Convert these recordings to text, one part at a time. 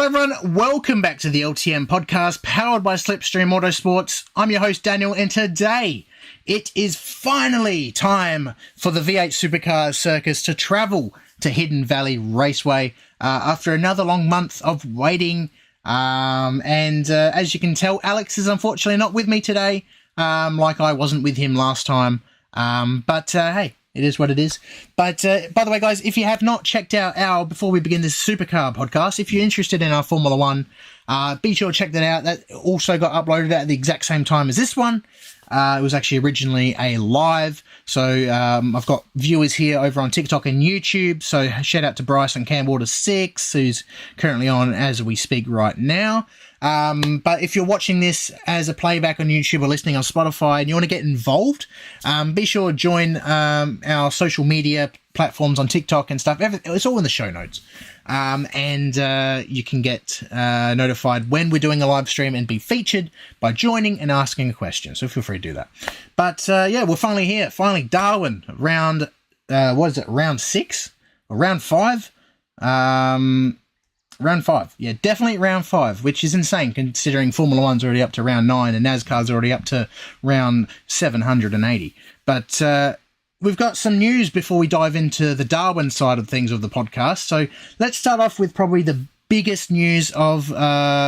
everyone, welcome back to the LTM podcast powered by SLIPSTREAM Motorsports. I'm your host Daniel, and today it is finally time for the V8 Supercar circus to travel to Hidden Valley Raceway after another long month of waiting. As you can tell, Alex is unfortunately not with me today, like I wasn't with him last time. Hey, it is what it is. But by the way, guys, if you have not checked out before we begin this Supercar podcast, if you're interested in our Formula One, be sure to check that out. That also got uploaded at the exact same time as this one. It was actually originally a live. So I've got viewers here over on TikTok and YouTube. So shout out to Bryce and Camwater6, who's currently on as we speak right now. But if you're watching this as a playback on YouTube or listening on Spotify and you want to get involved, be sure to join our social media platforms on TikTok and stuff. It's all in the show notes. You can get notified when we're doing a live stream and be featured by joining and asking a question. So feel free to do that. But yeah, we're finally here. Finally, Darwin, round, round 6 or round 5? Round 5. Yeah, definitely round 5, which is insane considering Formula 1's already up to round 9 and NASCAR's already up to round 780. But we've got some news before we dive into the Darwin side of things of the podcast. So let's start off with probably the biggest news of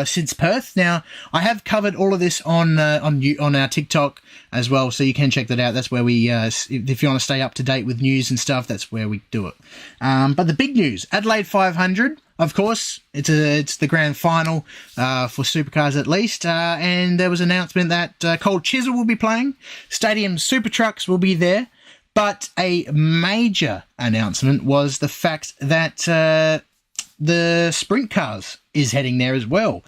since Perth. Now, I have covered all of this on our TikTok as well, so you can check that out. That's where we, if you want to stay up to date with news and stuff, that's where we do it. But the big news, Adelaide 500. Of course, it's the grand final for Supercars at least, and there was an announcement that Cold Chisel will be playing, Stadium Super Trucks will be there, but a major announcement was the fact that the Sprint Cars is heading there as well,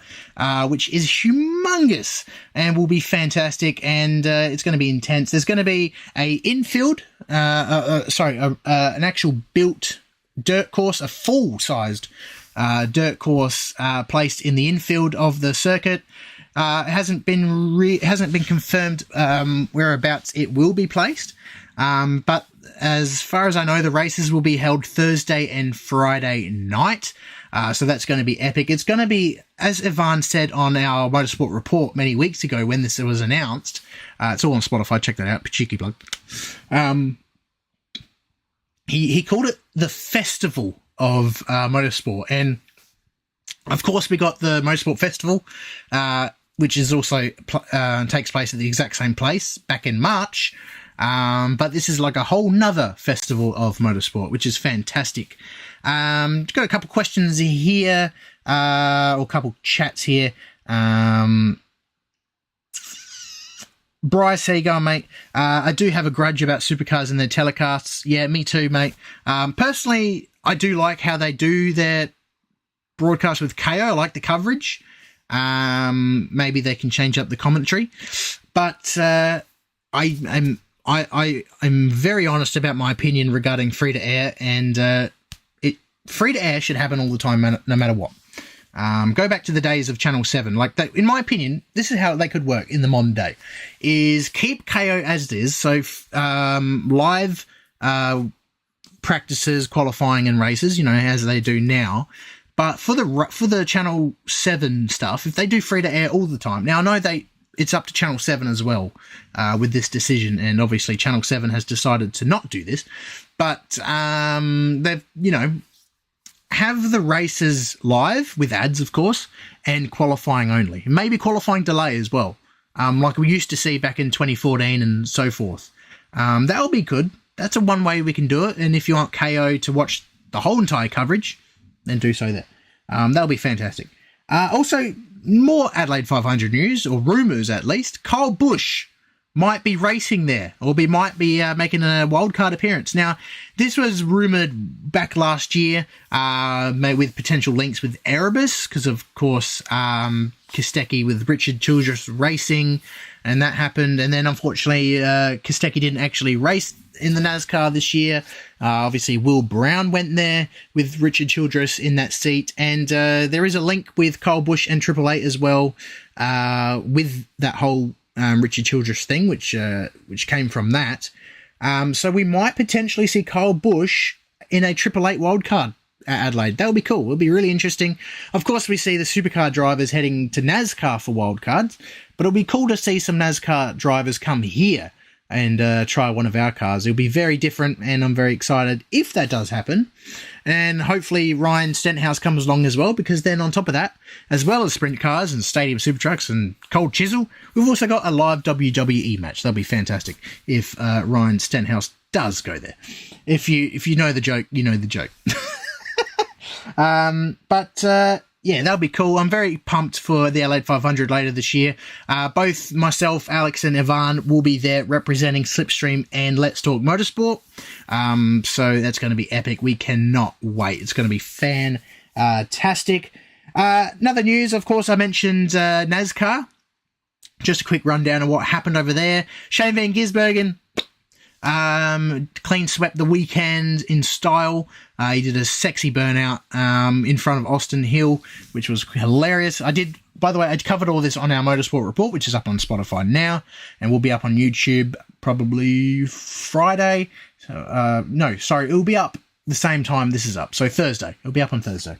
which is humongous and will be fantastic, and it's going to be intense. There's going to be an actual built dirt course, a full-sized dirt course placed in the infield of the circuit. It hasn't been confirmed whereabouts it will be placed, but as far as I know, the races will be held Thursday and Friday night, so that's going to be epic. It's going to be, as Ivan said on our Motorsport report many weeks ago when this was announced, it's all on Spotify, check that out, cheeky plug. He called it the Festival of Motorsport, and of course we got the Motorsport Festival, which is also takes place at the exact same place back in March, but this is like a whole nother festival of motorsport, which is fantastic. Got a couple questions here, or a couple chats here. Bryce, how you going, mate? I do have a grudge about Supercars and their telecasts. Yeah, me too, mate. Personally, I do like how they do their broadcast with KO. I like the coverage. Maybe they can change up the commentary. But I'm very honest about my opinion regarding free-to-air, and free-to-air should happen all the time, no matter what. Go back to the days of Channel 7. Like, in my opinion, this is how they could work in the modern day, is keep KO as it is. So live practices, qualifying and races, as they do now. But for the Channel 7 stuff, if they do free-to-air all the time. Now, I know it's up to Channel 7 as well with this decision, and obviously Channel 7 has decided to not do this. But they've, have the races live with ads, of course, and qualifying only. Maybe qualifying delay as well, like we used to see back in 2014 and so forth. That will be good. That's one way we can do it. And if you want KO to watch the whole entire coverage, then do so there. That'll be fantastic. Also, more Adelaide 500 news, or rumours at least. Kyle Busch might be racing there, or might be making a wildcard appearance. Now, this was rumoured back last year, with potential links with Erebus, because of course Kostecki with Richard Childress racing, and that happened. And then unfortunately, Kostecki didn't actually race in the NASCAR this year. Obviously, Will Brown went there with Richard Childress in that seat, and there is a link with Kyle Busch and Triple Eight as well, with that whole Richard Childress thing, which came from that. So we might potentially see Kyle Busch in a Triple Eight wildcard at Adelaide. That would be cool. It'll be really interesting. Of course, we see the supercar drivers heading to NASCAR for wildcards, but it'll be cool to see some NASCAR drivers come here and try one of our cars. It'll be very different, and I'm very excited if that does happen. And hopefully Ryan Stenhouse comes along as well, because then on top of that, as well as sprint cars and stadium super trucks and cold chisel, we've also got a live WWE match. That'll be fantastic if Ryan Stenhouse does go there. If you know the joke, you know the joke. Yeah, that'll be cool. I'm very pumped for the Adelaide 500 later this year. Both myself, Alex, and Ivan will be there representing Slipstream and Let's Talk Motorsport. So that's going to be epic. We cannot wait. It's going to be fantastic. Another news, of course, I mentioned NASCAR. Just a quick rundown of what happened over there. Shane Van Gisbergen clean swept the weekend in style. He did a sexy burnout in front of Austin Hill, which was hilarious. By the way, I covered all this on our Motorsport report, which is up on Spotify now, and will be up on YouTube probably Friday. So, it'll be up the same time this is up. So Thursday. It'll be up on Thursday.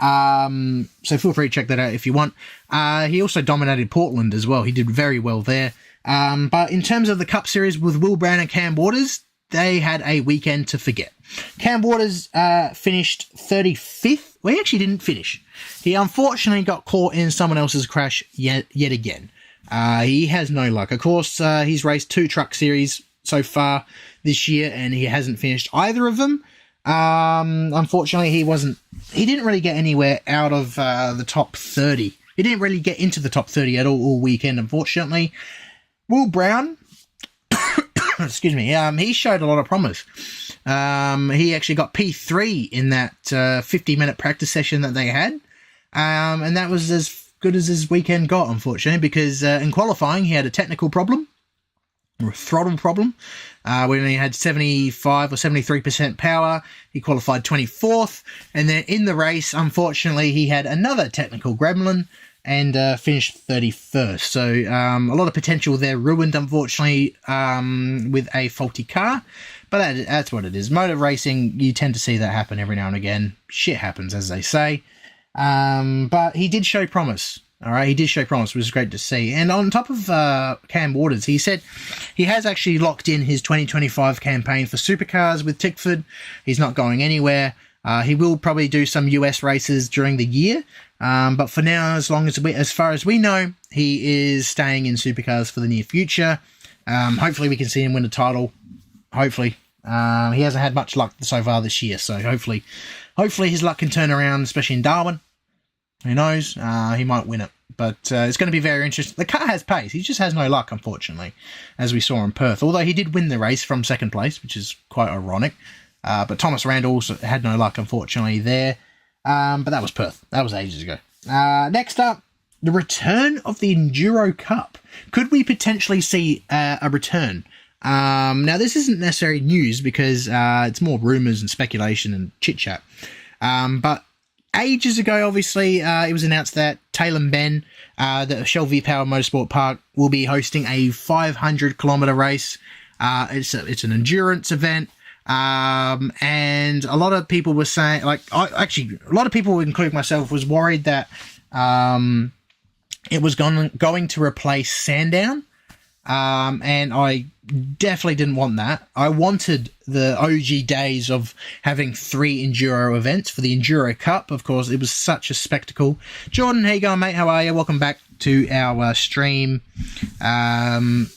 So feel free to check that out if you want. He also dominated Portland as well. He did very well there. But in terms of the Cup Series with Will Brown and Cam Waters, they had a weekend to forget. Cam Waters finished 35th. Well, he actually didn't finish. He unfortunately got caught in someone else's crash yet again. He has no luck. Of course, he's raced 2 truck series so far this year, and he hasn't finished either of them. Unfortunately, he didn't really get anywhere out of the top 30. He didn't really get into the top 30 at all weekend, unfortunately. Will Brown, excuse me, he showed a lot of promise. He actually got P3 in that 50-minute practice session that they had. And that was as good as his weekend got, unfortunately, because in qualifying, he had a technical problem, or a throttle problem, when he had 75 or 73% power. He qualified 24th. And then in the race, unfortunately, he had another technical gremlin and finished 31st. So a lot of potential there ruined, unfortunately, with a faulty car. But that's what it is. Motor racing, you tend to see that happen every now and again. Shit happens, as they say. But he did show promise. All right, he did show promise, which was great to see. And on top of Cam Waters, he said he has actually locked in his 2025 campaign for Supercars with Tickford. He's not going anywhere. He will probably do some US races during the year. But for now, as far as we know, he is staying in Supercars for the near future. Hopefully we can see him win a title. Hopefully. He hasn't had much luck so far this year, so hopefully his luck can turn around, especially in Darwin. Who knows? He might win it. But it's going to be very interesting. The car has pace. He just has no luck, unfortunately, as we saw in Perth. Although he did win the race from second place, which is quite ironic. But Thomas Randall also had no luck, unfortunately, there. But that was Perth. That was ages ago. Next up, the return of the Enduro Cup. Could we potentially see a return? Now, this isn't necessarily news because it's more rumours and speculation and chit-chat. But ages ago, obviously, it was announced that Taylor Ben, the Shell V-Power Motorsport Park, will be hosting a 500-kilometre race. It's an endurance event. And a lot of people were saying, a lot of people, including myself, was worried that it was going to replace Sandown. And I definitely didn't want that. I wanted the OG days of having 3 Enduro events for the Enduro Cup. Of course, it was such a spectacle. Jordan, how you going, mate? How are you? Welcome back to our stream. At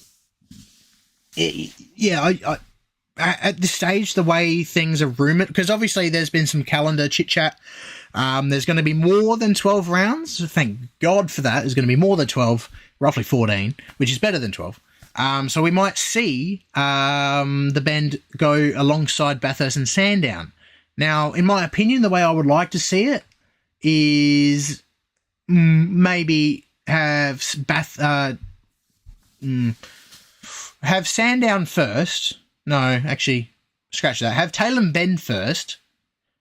this stage, the way things are rumoured, because obviously there's been some calendar chit-chat. There's going to be more than 12 rounds. Thank God for that. There's going to be more than 12, roughly 14, which is better than 12. So we might see the Bend go alongside Bathurst and Sandown. Now, in my opinion, the way I would like to see it is maybe have Sandown first. No, actually, scratch that. Have Taylor and Bend first,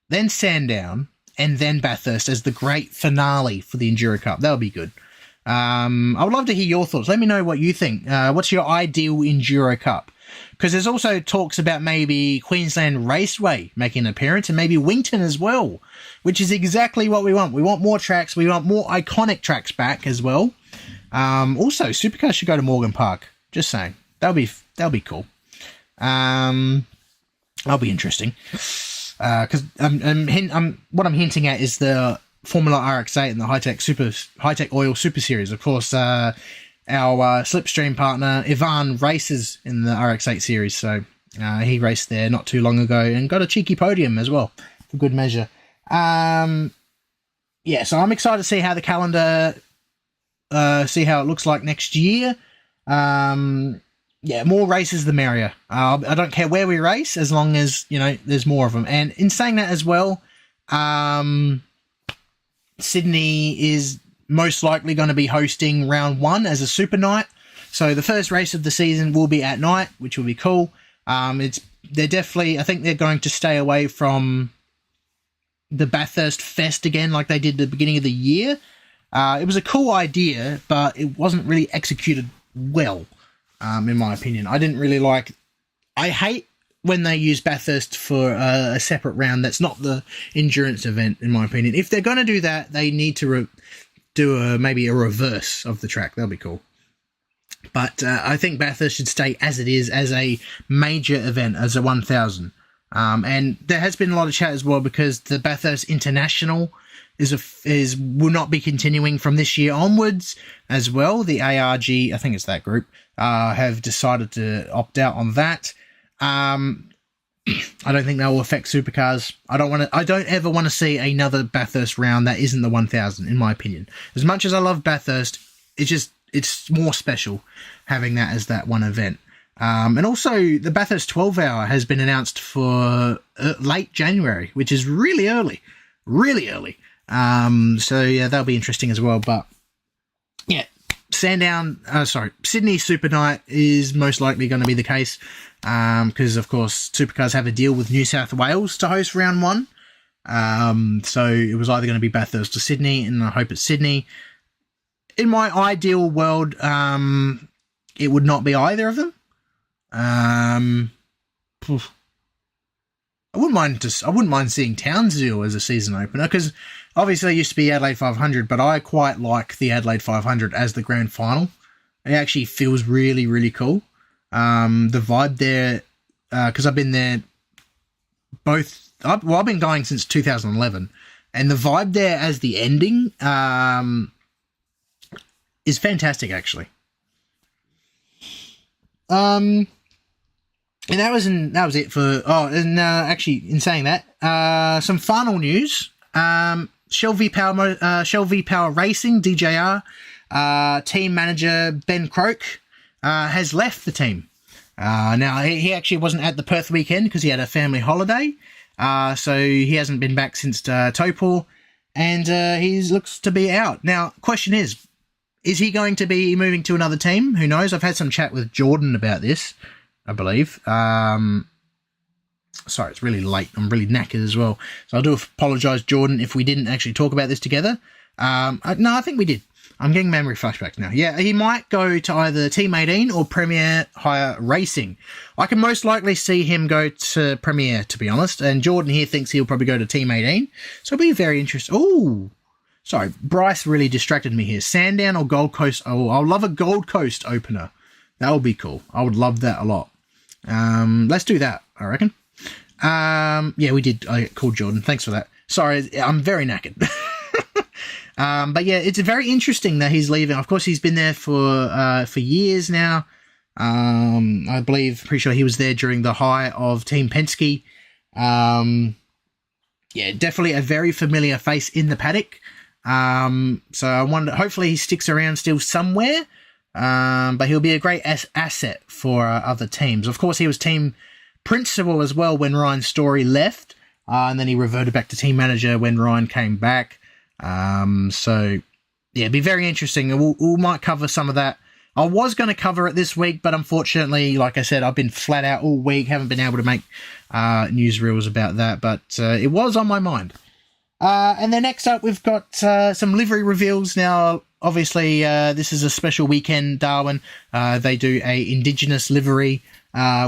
then Sandown, and then Bathurst as the great finale for the Enduro Cup. That would be good. I would love to hear your thoughts. Let me know what you think. What's your ideal Enduro Cup? because there's also talks about maybe Queensland Raceway making an appearance and maybe Wington as well, which is exactly what we want. We want more tracks. We want more iconic tracks back as well. Also, Supercars should go to Morgan Park. Just saying. That'll be cool. That'll be interesting. Because what I'm hinting at is the Formula RX-8 and the high-tech oil Super Series. Of course, our Slipstream partner Ivan races in the RX-8 series, so he raced there not too long ago and got a cheeky podium as well, for good measure. So I'm excited to see how the calendar, see how it looks like next year. More races the merrier. I don't care where we race, as long as, there's more of them. And in saying that as well, Sydney is most likely going to be hosting round 1 as a super night. So the first race of the season will be at night, which will be cool. I think they're going to stay away from the Bathurst Fest again, like they did at the beginning of the year. It was a cool idea, but it wasn't really executed well, in my opinion. I hate when they use Bathurst for a separate round that's not the endurance event, in my opinion. If they're going to do that, they need to do maybe a reverse of the track. That'll be cool. But I think Bathurst should stay as it is, as a major event, as a 1,000. And there has been a lot of chat as well, because the Bathurst International will not be continuing from this year onwards as well. The ARG, I think it's that group, have decided to opt out on that. I don't think that will affect Supercars. I don't ever want to see another Bathurst round that isn't the 1,000, in my opinion. As much as I love Bathurst, it's more special having that as that one event. And also, the Bathurst 12-hour has been announced for late January, which is really early. Really early. That'll be interesting as well. But, yeah, Sydney Super Night is most likely going to be the case. Because, of course, Supercars have a deal with New South Wales to host round 1. So it was either going to be Bathurst or Sydney, and I hope it's Sydney. In my ideal world, it would not be either of them. I wouldn't mind seeing Townsville as a season opener, because obviously it used to be Adelaide 500, but I quite like the Adelaide 500 as the grand final. It actually feels really, really cool. The vibe there, because I've been there I've been going since 2011, and the vibe there as the ending is fantastic, actually. And that was it for. Actually, in saying that, some final news. Shell V Power Racing (DJR) team manager Ben Croke has left the team. Now he actually wasn't at the Perth weekend because he had a family holiday, so he hasn't been back since Taupo, and he looks to be out. Now, question is he going to be moving to another team? Who knows? I've had some chat with Jordan about this, I believe. Sorry, it's really late. I'm really knackered as well. So I do apologise, Jordan, if we didn't actually talk about this together. No, I think we did. I'm getting memory flashbacks now. Yeah, he might go to either Team 18 or Premier Hire Racing. I can most likely see him go to Premier, to be honest. And Jordan here thinks he'll probably go to Team 18. So it'll be very interesting. Oh, sorry. Bryce really distracted me here. Sandown or Gold Coast? Oh, I'll love a Gold Coast opener. That would be cool. I would love that a lot. Let's do that, I reckon. Yeah, we did. I called Jordan. Thanks for that. Sorry, I'm very knackered. But yeah, it's very interesting that he's leaving. Of course, he's been there for years now. I believe, pretty sure he was there during the high of Team Penske. Yeah, definitely a very familiar face in the paddock. So I wonder, hopefully he sticks around still somewhere. But he'll be a great asset for other teams. Of course, he was team principal as well when Ryan Story left. And then he reverted back to team manager when Ryan came back. So yeah, it'd be very interesting. We might cover some of that. I was going to cover it this week, but unfortunately, like I said, I've been flat out all week. Haven't been able to make newsreels about that, but it was on my mind. And then next up, we've got some livery reveals. Now, obviously, this is a special weekend, Darwin. They do a Indigenous livery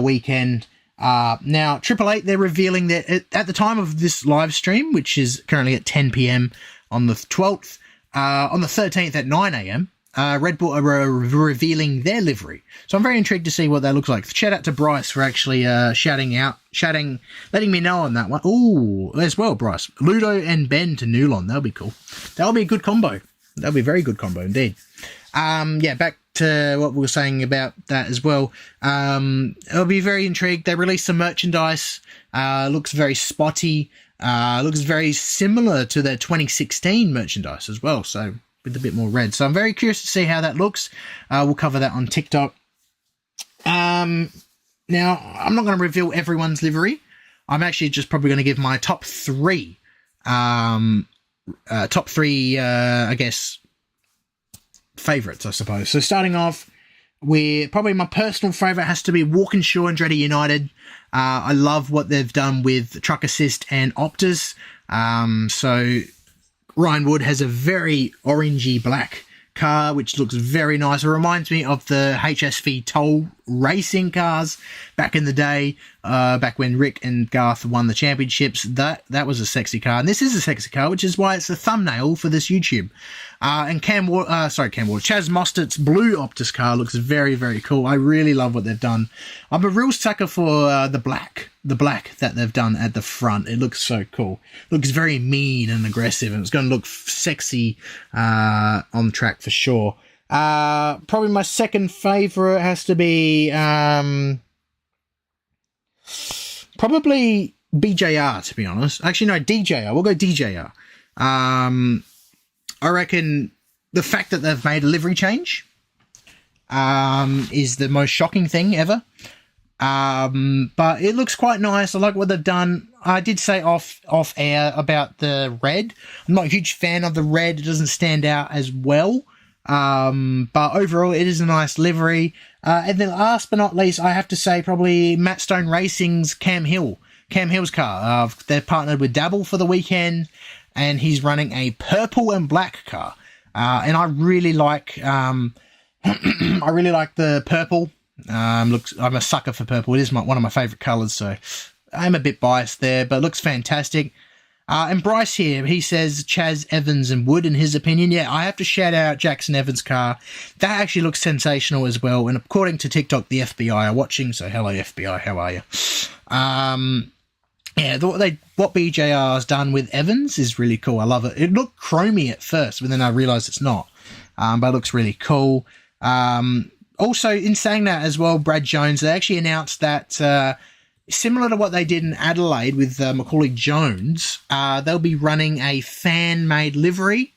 weekend. Now, 888, they're revealing that at the time of this live stream, which is currently at 10 p.m. on the 12th, on the 13th at 9 a.m., Red Bull are revealing their livery. So I'm very intrigued to see what that looks like. Shout out to Bryce for actually letting me know on that one. Ooh, as well, Bryce. Ludo and Ben to Nulon. That'll be cool. That'll be a good combo. That'll be a very good combo indeed. Yeah, back to what we were saying about that as well. I'll be very intrigued. They released some merchandise. Looks very spotty. Looks very similar to their 2016 merchandise as well. So with a bit more red. So I'm very curious to see how that looks. We'll cover that on TikTok. Now, I'm not going to reveal everyone's livery. I'm actually just probably going to give my top three, I guess, favourites, I suppose. So starting off with probably my personal favourite has to be Walkinshaw Andretti United. I love what they've done with Truck Assist and Optus. So Ryan Wood has a very orangey black car, which looks very nice. It reminds me of the HSV Toll racing cars back in the day, back when Rick and Garth won the championships. That was a sexy car, and this is a sexy car, which is why it's the thumbnail for this YouTube. And Chaz Mostert's blue Optus car looks very, very cool. I really love what they've done. I'm a real sucker for the black that they've done at the front. It looks so cool. It looks very mean and aggressive, and it's going to look sexy on track for sure. Probably my second favourite has to be probably BJR, to be honest. Actually, no, DJR. We'll go DJR. I reckon the fact that they've made a livery change is the most shocking thing ever. But it looks quite nice. I like what they've done. I did say off air about the red. I'm not a huge fan of the red. It doesn't stand out as well. But overall, it is a nice livery. And then last but not least, I have to say probably Matt Stone Racing's Cam Hill's car. They've partnered with Dabble for the weekend, and he's running a purple and black car. And I really like, I really like the purple. I'm a sucker for purple. It is one of my favourite colours, so I'm a bit biased there, but it looks fantastic. And Bryce here, he says Chaz Evans and Wood in his opinion. Yeah, I have to shout out Jackson Evans' car. That actually looks sensational as well. And according to TikTok, the FBI are watching. So hello FBI, how are you? Yeah, what BJR has done with Evans is really cool. I love it. It looked chromy at first, but then I realised it's not. But it looks really cool. Also, in saying that as well, Brad Jones, they actually announced that similar to what they did in Adelaide with Macaulay Jones, they'll be running a fan-made livery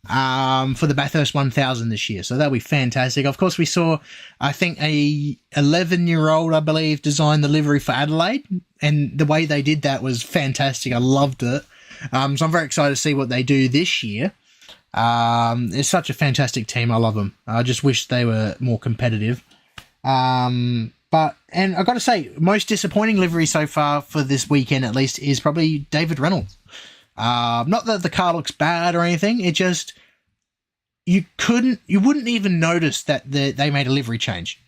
for the Bathurst 1000 this year. So that'll be fantastic. Of course, we saw, I think, a 11-year-old, I believe, design the livery for Adelaide, and the way they did that was fantastic. I loved it. So I'm very excited to see what they do this year. It's such a fantastic team. I love them. I just wish they were more competitive. And I've got to say, most disappointing livery so far for this weekend, at least, is probably David Reynolds. Not that the car looks bad or anything. It just, you wouldn't even notice that they made a livery change.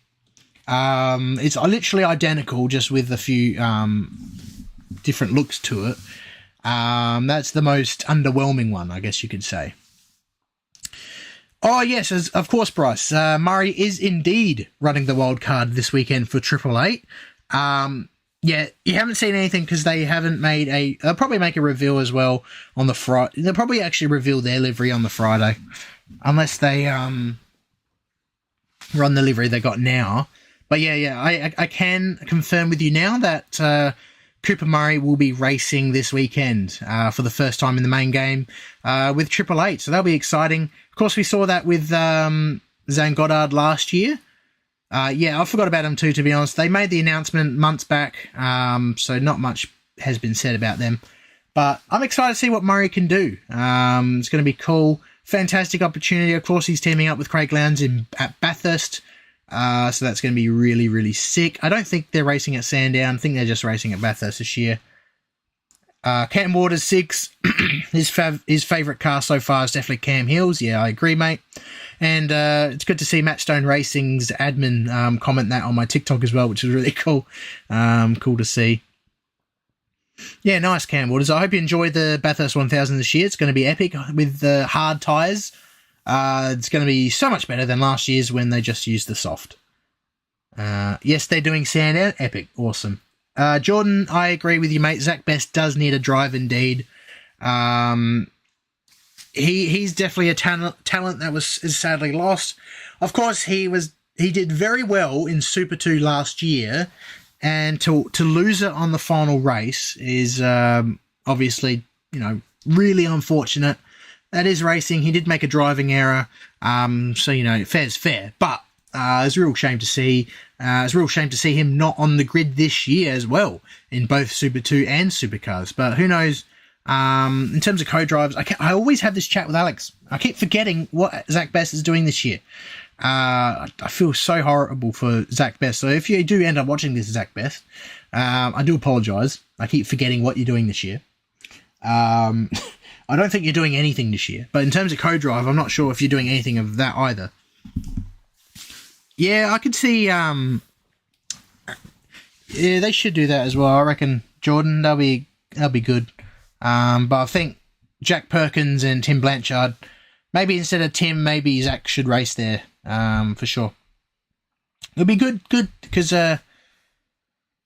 It's literally identical, just with a few different looks to it. That's the most underwhelming one, I guess you could say. Oh, yes, of course, Bryce. Murray is indeed running the Wildcard this weekend for 888. Yeah, you haven't seen anything because they haven't made they'll probably make a reveal as well on the Friday. They'll probably actually reveal their livery on the Friday. Unless they run the livery they got now. But yeah, I can confirm with you now that Cooper Murray will be racing this weekend for the first time in the main game with 888. So that'll be exciting. Of course, we saw that with Zane Goddard last year. Yeah, I forgot about them too, to be honest. They made the announcement months back, so not much has been said about them. But I'm excited to see what Murray can do. It's going to be cool. Fantastic opportunity. Of course, he's teaming up with Craig Lowndes at Bathurst. So that's going to be really, really sick. I don't think they're racing at Sandown. I think they're just racing at Bathurst this year. Cam Waters 6. his favourite car so far is definitely Cam Hill's. Yeah, I agree, mate. And it's good to see Matt Stone Racing's admin comment that on my TikTok as well, which is really cool. Cool to see. Yeah, nice, Cam Waters. I hope you enjoy the Bathurst 1000 this year. It's going to be epic with the hard tyres. It's going to be so much better than last year's when they just used the soft. Yes, they're doing sand out. Epic. Awesome. Jordan, I agree with you, mate. Zach Best does need a drive indeed. He's definitely a talent that is sadly lost. Of course, he did very well in Super 2 last year, and to lose it on the final race is obviously, really unfortunate. That is racing. He did make a driving error, so fair's fair. But it's a real shame to see. It's a real shame to see him not on the grid this year as well in both Super 2 and Supercars. But who knows? In terms of co-drives, I always have this chat with Alex. I keep forgetting what Zach Best is doing this year. I feel so horrible for Zach Best. So if you do end up watching this, Zach Best, I do apologise. I keep forgetting what you're doing this year. I don't think you're doing anything this year. But in terms of co-drive, I'm not sure if you're doing anything of that either. Yeah, I could see... yeah, they should do that as well. I reckon, Jordan, that'll be good. But I think Jack Perkins and Tim Blanchard, maybe instead of Tim, maybe Zach should race there, for sure. It'll be good, because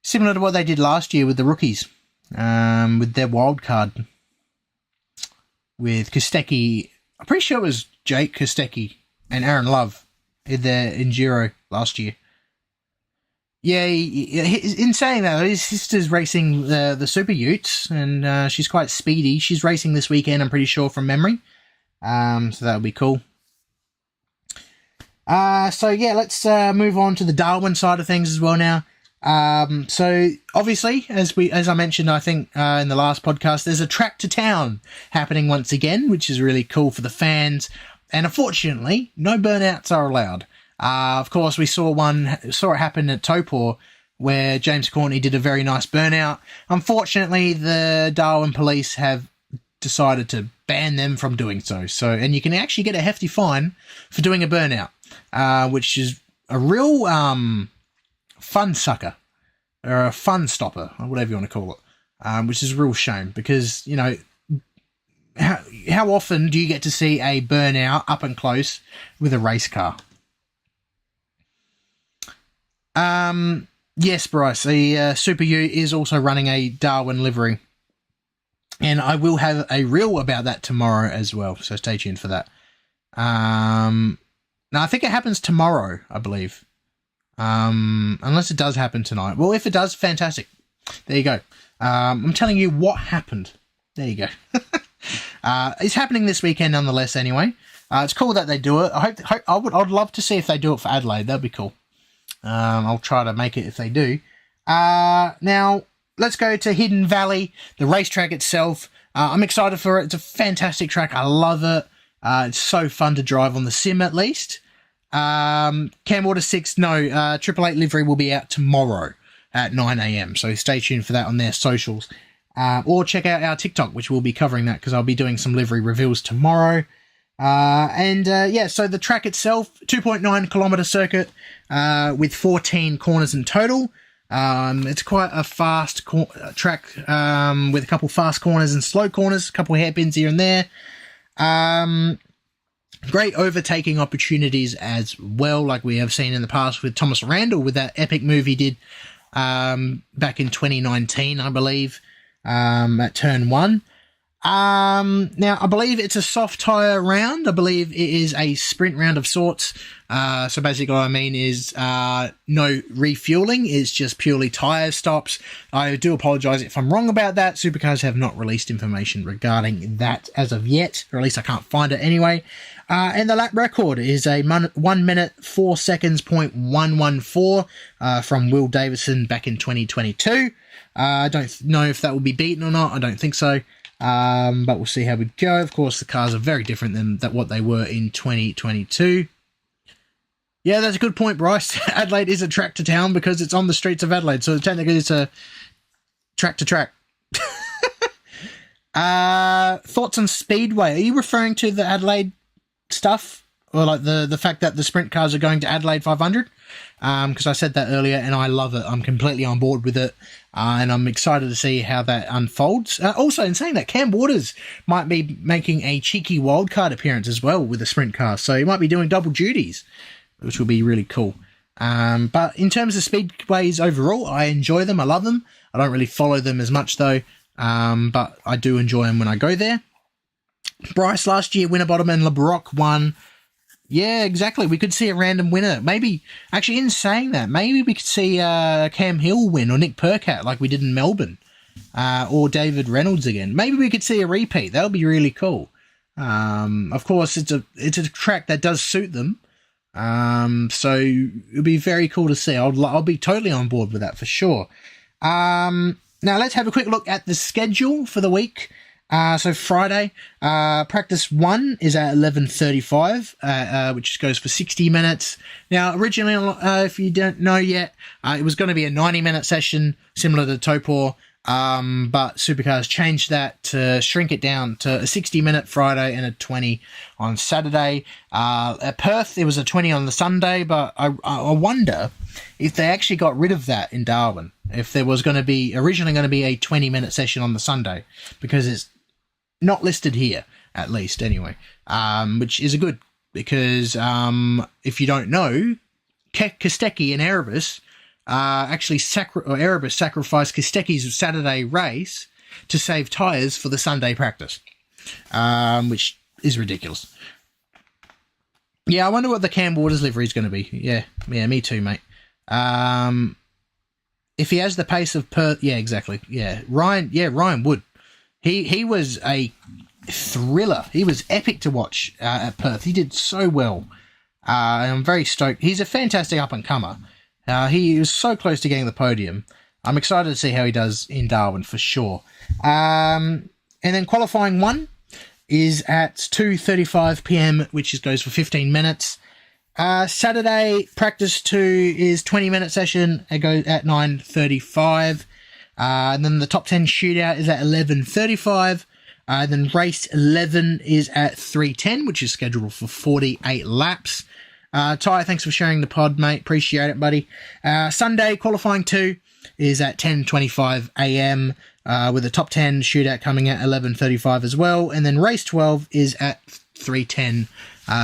similar to what they did last year with the rookies, with their wildcard, with Kostecki. I'm pretty sure it was Jake Kostecki and Aaron Love in their Enduro last year. Yeah, in saying that, his sister's racing the Super Utes, and she's quite speedy. She's racing this weekend, I'm pretty sure, from memory. So that'll be cool. So yeah, let's move on to the Darwin side of things as well now. So obviously, as I mentioned, I think in the last podcast, there's a track to town happening once again, which is really cool for the fans. And unfortunately, no burnouts are allowed. Of course, we saw it happen at Topor, where James Courtney did a very nice burnout. Unfortunately, the Darwin police have decided to ban them from doing so. And you can actually get a hefty fine for doing a burnout, which is a real fun sucker, or a fun stopper, or whatever you want to call it, which is a real shame because, how often do you get to see a burnout up and close with a race car? Yes, Bryce, the Super U is also running a Darwin livery, and I will have a reel about that tomorrow as well, so stay tuned for that. Now, I think it happens tomorrow, I believe, unless it does happen tonight. Well, if it does, fantastic. There you go. I'm telling you what happened. There you go. It's happening this weekend nonetheless anyway. It's cool that they do it. I'd love to see if they do it for Adelaide. That'd be cool. I'll try to make it if they do. Now, let's go to Hidden Valley, the racetrack itself. I'm excited for it. It's a fantastic track. I love it. It's so fun to drive on the sim, at least. Camwater 6, no, Triple 8 livery will be out tomorrow at 9 a.m, so stay tuned for that on their socials. Or check out our TikTok, which will be covering that, because I'll be doing some livery reveals tomorrow. Yeah, so the track itself, 2.9 kilometre circuit with 14 corners in total. It's quite a fast track with a couple fast corners and slow corners, a couple hairpins here and there. Great overtaking opportunities as well, like we have seen in the past with Thomas Randall with that epic move he did back in 2019, I believe, at turn 1. Now, I believe it's a soft tyre round. I believe it is a sprint round of sorts. So basically what I mean is no refueling. It's just purely tyre stops. I do apologise if I'm wrong about that. Supercars have not released information regarding that as of yet, or at least I can't find it anyway. And the lap record is a 1 minute 4 seconds .114 from Will Davison back in 2022. I don't know if that will be beaten or not. I don't think so. But we'll see how we go. Of course, the cars are very different than what they were in 2022. Yeah, that's a good point, Bryce. Adelaide is a track to town because it's on the streets of Adelaide, so technically it's a track to track. Thoughts on Speedway? Are you referring to the Adelaide stuff? Or like the fact that the sprint cars are going to Adelaide 500? Because I said that earlier and I love it. I'm completely on board with it. And I'm excited to see how that unfolds. Also, in saying that, Cam Waters might be making a cheeky wildcard appearance as well with the sprint car. So he might be doing double duties, which will be really cool. But in terms of speedways overall, I enjoy them. I love them. I don't really follow them as much though. But I do enjoy them when I go there. Bryce last year, Winterbottom and LeBrock won. Yeah, exactly. We could see a random winner. Maybe, actually, in saying that, maybe we could see Cam Hill win or Nick Percat like we did in Melbourne, or David Reynolds again. Maybe we could see a repeat. That would be really cool. Of course, it's a track that does suit them, so it would be very cool to see. I'll be totally on board with that for sure. Now let's have a quick look at the schedule for the week. So Friday, practice 1 is at 11:35, which goes for 60 minutes. Now, originally, if you don't know yet, it was going to be a 90-minute session, similar to Topor, but Supercars changed that to shrink it down to a 60-minute Friday and a 20 on Saturday. At Perth, it was a 20 on the Sunday, but I wonder if they actually got rid of that in Darwin, if there was originally going to be a 20-minute session on the Sunday, because it's not listed here, at least, anyway, which is a good, because if you don't know, Kostecki and Erebus actually Erebus sacrificed Kostecki's Saturday race to save tyres for the Sunday practice, which is ridiculous. Yeah, I wonder what the Cam Waters livery is going to be. Yeah, me too, mate. If he has the pace of Perth, yeah, exactly. Yeah, Ryan Wood. He was a thriller. He was epic to watch at Perth. He did so well. And I'm very stoked. He's a fantastic up-and-comer. He was so close to getting the podium. I'm excited to see how he does in Darwin for sure. And then qualifying 1 is at 2:35 p.m, which goes for 15 minutes. Saturday, practice 2 is 20-minute session. It goes at 9:35. And then the top 10 shootout is at 11:35. Then race 11 is at 3:10, which is scheduled for 48 laps. Ty, thanks for sharing the pod, mate. Appreciate it, buddy. Sunday, qualifying 2 is at 10:25 a.m. With the top 10 shootout coming at 11:35 as well. And then race 12 is at 3:10,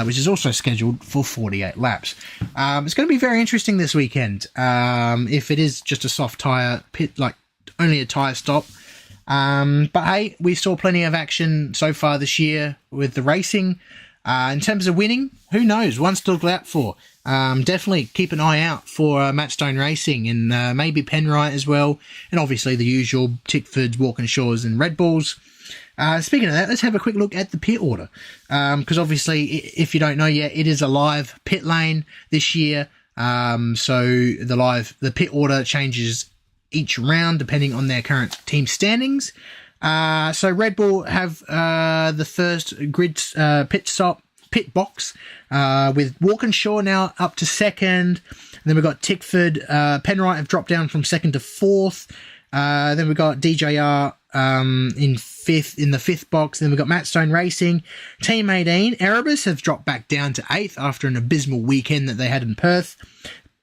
which is also scheduled for 48 laps. It's going to be very interesting this weekend. If it is just a soft tyre pit, like only a tyre stop. But hey, we saw plenty of action so far this year with the racing. In terms of winning, who knows? One's to look out for. Definitely keep an eye out for Matt Stone Racing and maybe Penrite as well. And obviously the usual Tickfords, Walkinshaws and Red Bulls. Speaking of that, let's have a quick look at the pit order. Because obviously, if you don't know yet, it is a live pit lane this year. So the pit order changes each round depending on their current team standings. So Red Bull have the first grid pit box with Walkinshaw now up to second. Then we've got Tickford, Penrite have dropped down from second to fourth. Then we've got DJR in the fifth box. Then we've got Matt Stone Racing, Team 18. Erebus have dropped back down to eighth after an abysmal weekend that they had in Perth.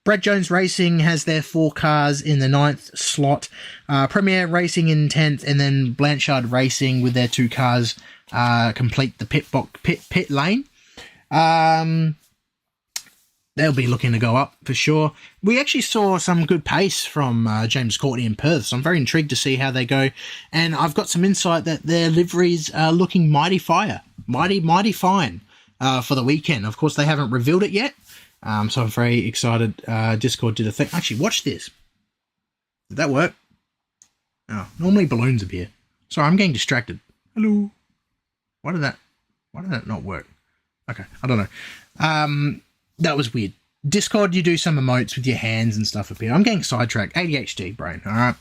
Brad Jones Racing has their 4 cars in the 9th slot. Premier Racing in 10th, and then Blanchard Racing with their 2 cars complete the pit lane. They'll be looking to go up for sure. We actually saw some good pace from James Courtney in Perth, so I'm very intrigued to see how they go. And I've got some insight that their liveries are looking mighty fine for the weekend. Of course, they haven't revealed it yet. So I'm very excited. Discord did a thing. Actually, watch this. Did that work? Oh, normally balloons appear. Sorry, I'm getting distracted. Hello. Why did that not work? Okay, I don't know. That was weird. Discord, you do some emotes with your hands and stuff appear. I'm getting sidetracked. ADHD brain. All right.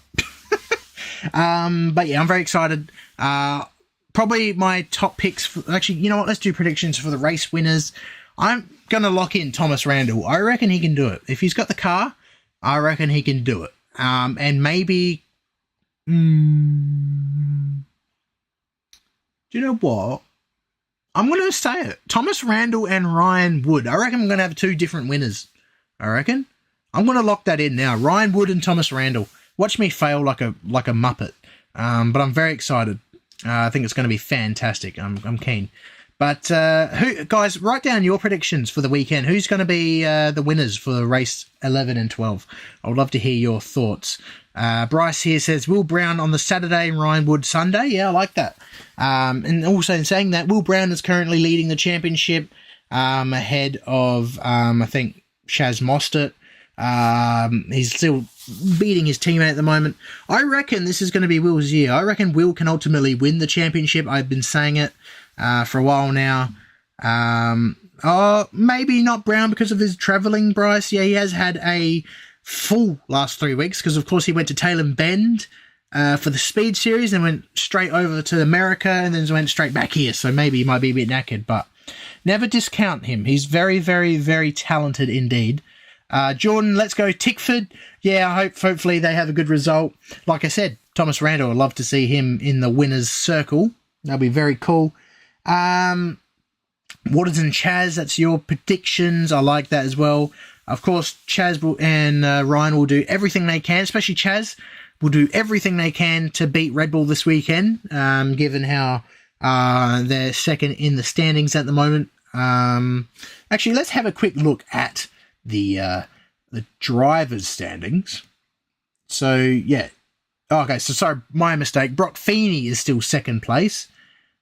But yeah, I'm very excited. Probably my top picks. Actually, you know what? Let's do predictions for the race winners. I'm going to lock in Thomas Randall. I reckon he can do it. If he's got the car, I reckon he can do it. And maybe... Do you know what? I'm going to say it. Thomas Randall and Ryan Wood. I reckon I'm going to have 2 different winners. I reckon. I'm going to lock that in now. Ryan Wood and Thomas Randall. Watch me fail like a muppet. But I'm very excited. I think it's going to be fantastic. I'm keen. But guys, write down your predictions for the weekend. Who's going to be the winners for race 11 and 12? I would love to hear your thoughts. Bryce here says Will Brown on the Saturday and Ryan Wood Sunday. Yeah, I like that. And also in saying that, Will Brown is currently leading the championship ahead of, I think, Chaz Mostert. He's still beating his teammate at the moment. I reckon this is going to be Will's year. I reckon Will can ultimately win the championship. I've been saying it for a while now. Maybe not Brown because of his travelling, Bryce. Yeah, he has had a full last 3 weeks because, of course, he went to Taylor Bend for the Speed Series and went straight over to America and then went straight back here. So maybe he might be a bit knackered, but never discount him. He's very, very, very talented indeed. Jordan, let's go Tickford. Yeah, hopefully they have a good result. Like I said, Thomas Randall, I'd love to see him in the winner's circle. That'll be very cool. Waters and Chaz, that's your predictions. I like that as well. Of course, Chaz and Ryan will do everything they can, especially Chaz will do everything they can to beat Red Bull this weekend, given how they're second in the standings at the moment. Actually, let's have a quick look at the drivers' standings. So, yeah. Okay, so sorry, my mistake. Brock Feeney is still second place,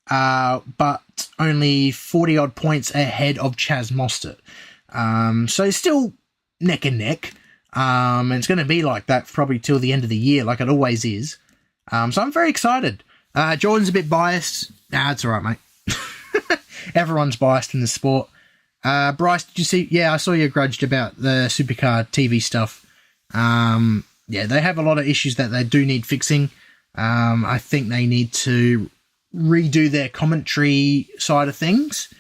but only 40-odd points ahead of Chaz Mostert. So it's still neck and neck. And it's going to be like that probably till the end of the year, like it always is. So I'm very excited. Jordan's a bit biased. Nah, it's all right, mate. Everyone's biased in the sport. Bryce, did you see? Yeah, I saw you grudged about the Supercar TV stuff. Yeah, they have a lot of issues that they do need fixing. I think they need to redo their commentary side of things.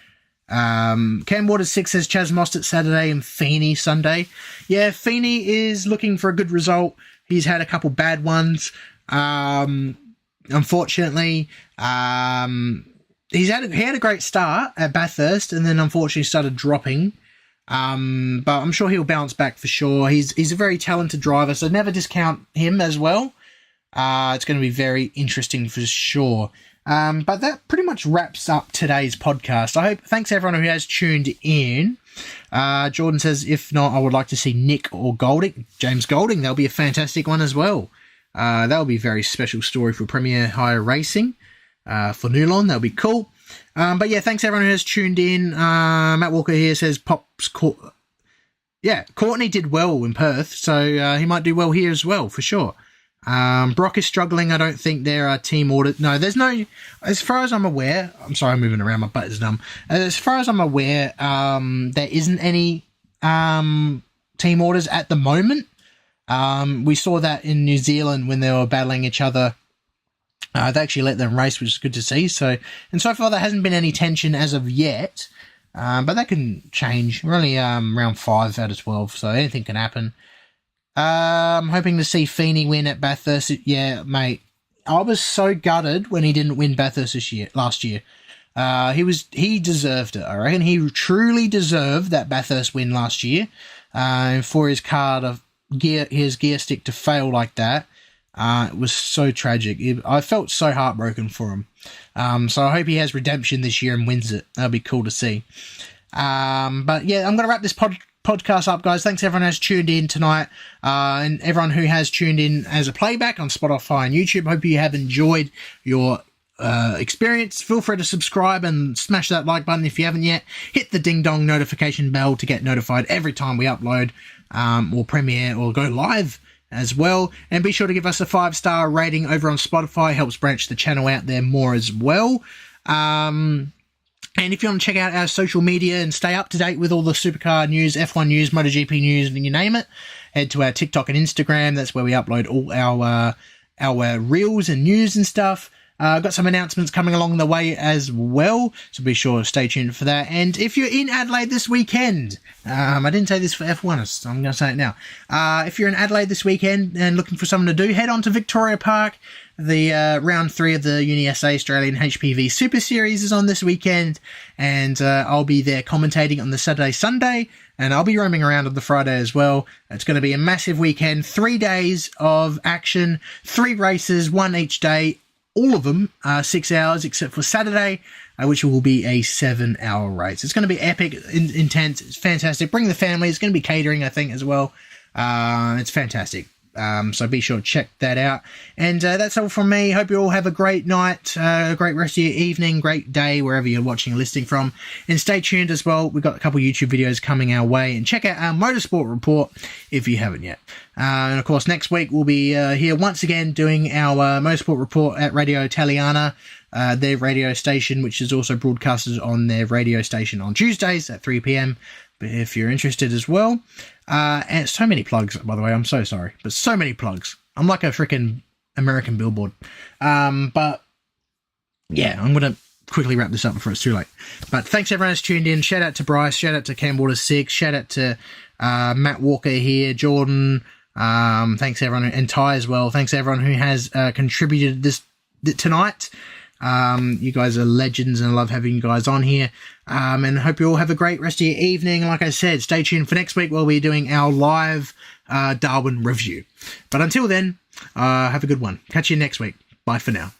Cam Waters 6 says Chaz Mostert Saturday and Feeney Sunday. Yeah, Feeney is looking for a good result. He's had a couple bad ones. Unfortunately, he had a great start at Bathurst and then unfortunately started dropping. But I'm sure he'll bounce back for sure. He's a very talented driver, so never discount him as well. It's going to be very interesting for sure. But that pretty much wraps up today's podcast. Thanks everyone who has tuned in. Jordan says, if not, I would like to see Nick or James Golding. That'll be a fantastic one as well. That'll be a very special story for Premier Hire Racing. For Newlawn, that'll be cool. But yeah, thanks everyone who has tuned in. Matt Walker here says Courtney did well in Perth, so he might do well here as well, for sure. Brock is struggling. I don't think there are team orders. No, there's no, as far as I'm aware, I'm sorry, I'm moving around, my butt is numb. As far as I'm aware, there isn't any team orders at the moment. We saw that in New Zealand when they were battling each other. They actually let them race, which is good to see. So far there hasn't been any tension as of yet, but that can change. We're only round 5 out of 12, so anything can happen. I'm hoping to see Feeney win at Bathurst. Yeah, mate, I was so gutted when he didn't win Bathurst last year. He deserved it. I reckon he truly deserved that Bathurst win last year. For his his gear stick to fail like that. It was so tragic. I felt so heartbroken for him. So I hope he has redemption this year and wins it. That'll be cool to see. But yeah, I'm going to wrap this podcast up, guys. Thanks everyone who has tuned in tonight, and everyone who has tuned in as a playback on Spotify and YouTube. Hope you have enjoyed your experience. Feel free to subscribe and smash that like button if you haven't yet. Hit the ding dong notification bell to get notified every time we upload or premiere or go live as well, and be sure to give us a 5-star rating over on Spotify. Helps branch the channel out there more as well. And if you want to check out our social media and stay up to date with all the supercar news, F1 news, MotoGP news, and you name it, head to our TikTok and Instagram. That's where we upload all our reels and news and stuff. Got some announcements coming along the way as well, so be sure to stay tuned for that. And if you're in Adelaide this weekend, I didn't say this for F1, so I'm going to say it now. If you're in Adelaide this weekend and looking for something to do, head on to Victoria Park. The round 3 of the Uni SA Australian HPV Super Series is on this weekend, and I'll be there commentating on the Saturday, Sunday, and I'll be roaming around on the Friday as well. It's going to be a massive weekend, 3 days of action, 3 races, 1 each day, all of them 6 hours except for Saturday, which will be a 7-hour race. It's going to be epic, intense, it's fantastic. Bring the family. It's going to be catering, I think, as well. It's fantastic. So be sure to check that out. And that's all from me. Hope you all have a great night, a great rest of your evening, great day, wherever you're watching or listening from. And stay tuned as well. We've got a couple YouTube videos coming our way. And check out our Motorsport report if you haven't yet. And of course, next week we'll be here once again doing our Motorsport report at Radio Italiana, their radio station, which is also broadcasted on their radio station on Tuesdays at 3 p.m. But if you're interested as well. And so many plugs, by the way, I'm so sorry, but so many plugs. I'm like a freaking American billboard. But yeah, I'm going to quickly wrap this up before it's too late. But thanks everyone who's tuned in. Shout out to Bryce, shout out to Cam Waters 6, shout out to Matt Walker here, Jordan. Thanks everyone, and Ty as well. Thanks everyone who has contributed this tonight. You guys are legends, and I love having you guys on here. And hope you all have a great rest of your evening. Like I said, stay tuned for next week. We'll be doing our live Darwin review. But until then, have a good one. Catch you next week. Bye for now.